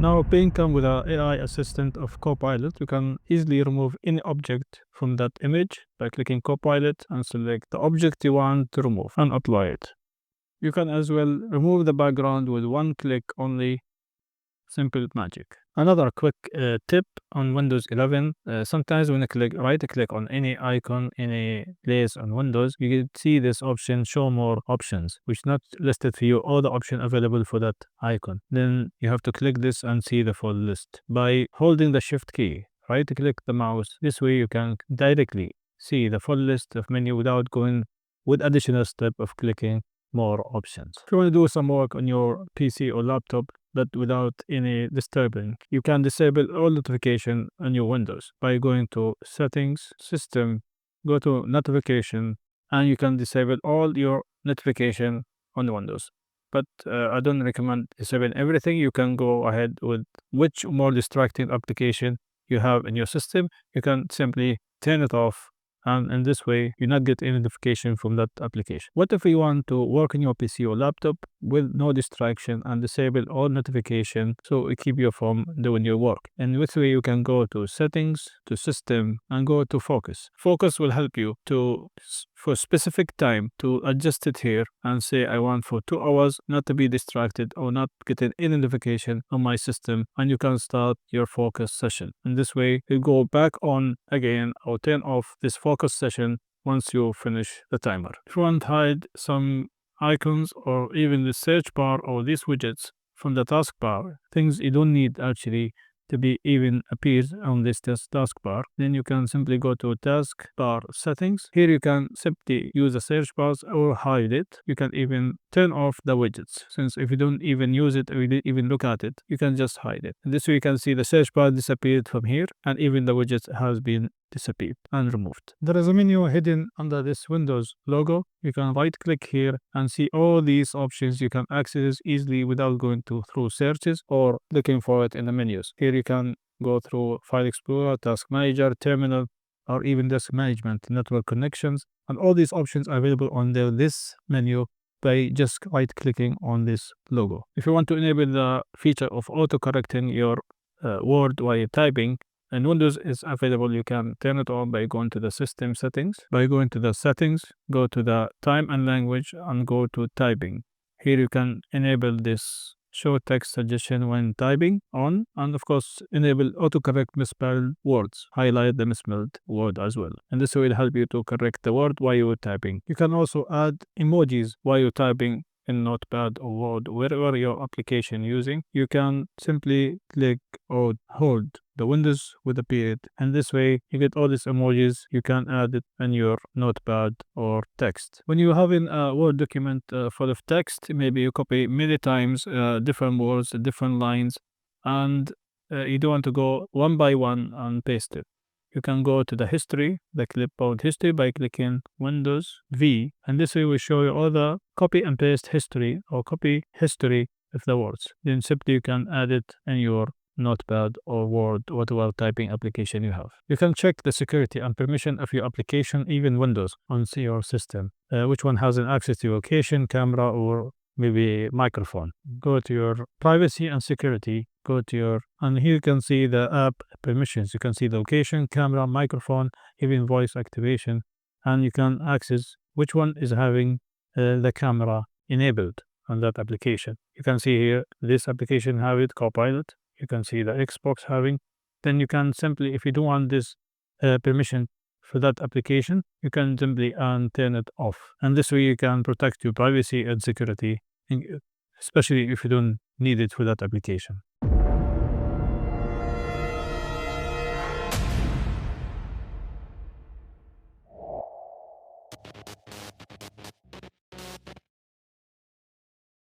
Now, Bing comes with an AI assistant of Copilot. You can easily remove any object from that image by clicking Copilot and select the object you want to remove and apply it. You can as well remove the background with one click only. Simple magic. Another quick tip on Windows 11, sometimes when you right click on any icon, any place on Windows, you can see this option, show more options, which not listed for you all the options available for that icon. Then you have to click this and see the full list. By holding the shift key, right click the mouse. This way you can directly see the full list of menu without going with additional step of clicking more options. If you want to do some work on your PC or laptop, but without any disturbing, you can disable all notification on your Windows by going to Settings, System, go to Notification, and you can disable all your notification on Windows. But I don't recommend disabling everything. You can go ahead with which more distracting application you have in your system. You can simply turn it off, and in this way you not get any notification from that application. What if you want to work on your PC or laptop with no distraction and disable all notification so it keep you from doing your work? And this way you can go to Settings, to System, and go to Focus. Focus will help you to for specific time to adjust it here and say I want for 2 hours not to be distracted or not getting any notification on my system, and you can start your focus session. In this way you go back on again or turn off this focus session once you finish the timer. If you want to hide some icons or even the search bar or these widgets from the taskbar, things you don't need actually to be even appears on this taskbar, then you can simply go to taskbar settings. Here you can simply use the search bars or hide it. You can even turn off the widgets, since if you don't even use it or you didn't even look at it, you can just hide it. And this way you can see the search bar disappeared from here, and even the widget has been disappeared and removed. There is a menu hidden under this Windows logo. You can right click here and see all these options. You can access easily without going through searches or looking for it in the menus. Here you can go through File Explorer, Task Manager, Terminal, or even Disk Management, Network Connections, and all these options are available on this menu by just right clicking on this logo. If you want to enable the feature of auto-correcting your word while you're typing, and Windows is available, you can turn it on by going to the System Settings. By going to the Settings, go to the Time and Language and go to Typing. Here you can enable this Show Text Suggestion when typing on, and of course enable autocorrect misspelled words. Highlight the misspelled word as well. And this will help you to correct the word while you're typing. You can also add emojis while you're typing in Notepad or Word, wherever your application using. You can simply click or hold the Windows with a period, and this way you get all these emojis. You can add it in your Notepad or text. When you're having a Word document full of text, maybe you copy many times different words, different lines, and you don't want to go one by one and paste it. You can go to the history, the clipboard history, by clicking Windows V, and this way will show you all the copy and paste history or copy history of the words. Then simply you can add it in your Notepad or Word, whatever typing application you have. You can check the security and permission of your application, even Windows, on your system. Which one has an access to your location, camera, or maybe microphone. Go to your privacy and security. And here you can see the app permissions. You can see the location, camera, microphone, even voice activation, and you can access which one is having the camera enabled on that application. You can see here this application have it, Copilot. You can see the Xbox having. Then you can simply, if you don't want this permission for that application, you can simply turn it off. And this way you can protect your privacy and security, especially if you don't need it for that application.